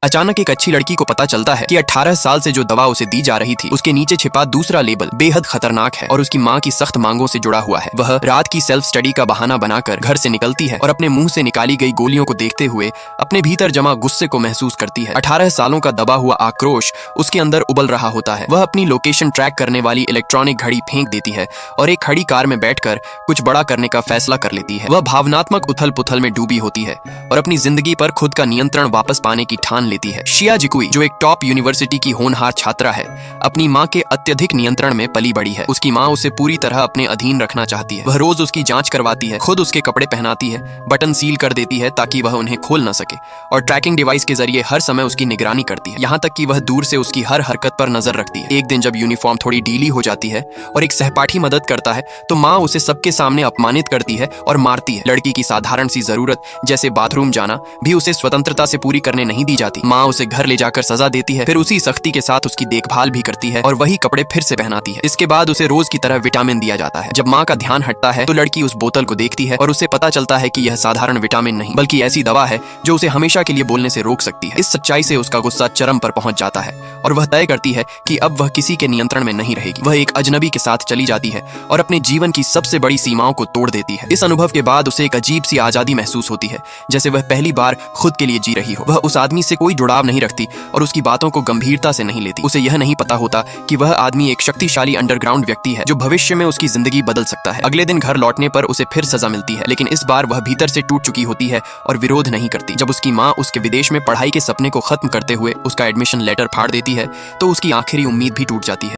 अचानक एक अच्छी लड़की को पता चलता है कि 18 साल से जो दवा उसे दी जा रही थी उसके नीचे छिपा दूसरा लेबल बेहद खतरनाक है और उसकी माँ की सख्त मांगों से जुड़ा हुआ है। वह रात की सेल्फ स्टडी का बहाना बनाकर घर से निकलती है और अपने मुंह से निकाली गई गोलियों को देखते हुए अपने भीतर जमा गुस्से को महसूस करती है। 18 सालों का दबा हुआ आक्रोश उसके अंदर उबल रहा होता है। वह अपनी लोकेशन ट्रैक करने वाली इलेक्ट्रॉनिक घड़ी फेंक देती है और एक खड़ी कार में बैठकर कुछ बड़ा करने का फैसला कर लेती है। वह भावनात्मक उथल पुथल में डूबी होती है और अपनी जिंदगी पर खुद का नियंत्रण वापस पाने की ठान लेती है। शिया जिकुई, जो एक टॉप यूनिवर्सिटी की होनहार छात्रा है, अपनी माँ के अत्यधिक नियंत्रण में पली बड़ी है। उसकी माँ उसे पूरी तरह अपने अधीन रखना चाहती है। वह रोज उसकी जांच करवाती है, खुद उसके कपड़े पहनाती है, बटन सील कर देती है ताकि वह उन्हें खोल न सके और ट्रैकिंग डिवाइस के जरिए हर समय उसकी निगरानी करती है, यहाँ तक कि वह दूर से उसकी हर हरकत पर नजर रखती है। एक दिन जब यूनिफॉर्म थोड़ी ढीली हो जाती है और एक सहपाठी मदद करता है तो माँ उसे सबके सामने अपमानित करती है और मारती है। लड़की की साधारण सी जरूरत जैसे बाथरूम जाना भी उसे स्वतंत्रता से पूरी करने नहीं दी जाती। माँ उसे घर ले जाकर सजा देती है, फिर उसी सख्ती के साथ उसकी देखभाल भी करती है और वही कपड़े फिर से पहनाती है। इसके बाद उसे रोज की तरह विटामिन दिया जाता है। जब माँ का ध्यान हटता है तो लड़की उस बोतल को देखती है और उसे पता चलता है कि यह साधारण विटामिन नहीं बल्कि ऐसी दवा है जो उसे हमेशा के लिए बोलने से रोक सकती है। इस सच्चाई से उसका गुस्सा चरम पर पहुंच जाता है और वह तय करती है कि अब वह किसी के नियंत्रण में नहीं रहेगी। वह एक अजनबी के साथ चली जाती है और अपने जीवन की सबसे बड़ी सीमाओं को तोड़ देती है। इस अनुभव के बाद उसे एक अजीब सी आजादी महसूस होती है, जैसे वह पहली बार खुद के लिए जी रही हो। वह उस आदमी से कोई जुड़ाव नहीं रखती और उसकी बातों को गंभीरता से नहीं लेती। उसे यह नहीं पता होता कि वह आदमी एक शक्तिशाली अंडरग्राउंड व्यक्ति है जो भविष्य में उसकी जिंदगी बदल सकता है। अगले दिन घर लौटने पर उसे फिर सजा मिलती है, लेकिन इस बार वह भीतर से टूट चुकी होती है और विरोध नहीं करती। जब उसकी माँ उसके विदेश में पढ़ाई के सपने को खत्म करते हुए उसका एडमिशन लेटर फाड़ देती है तो उसकी आखिरी उम्मीद भी टूट जाती है।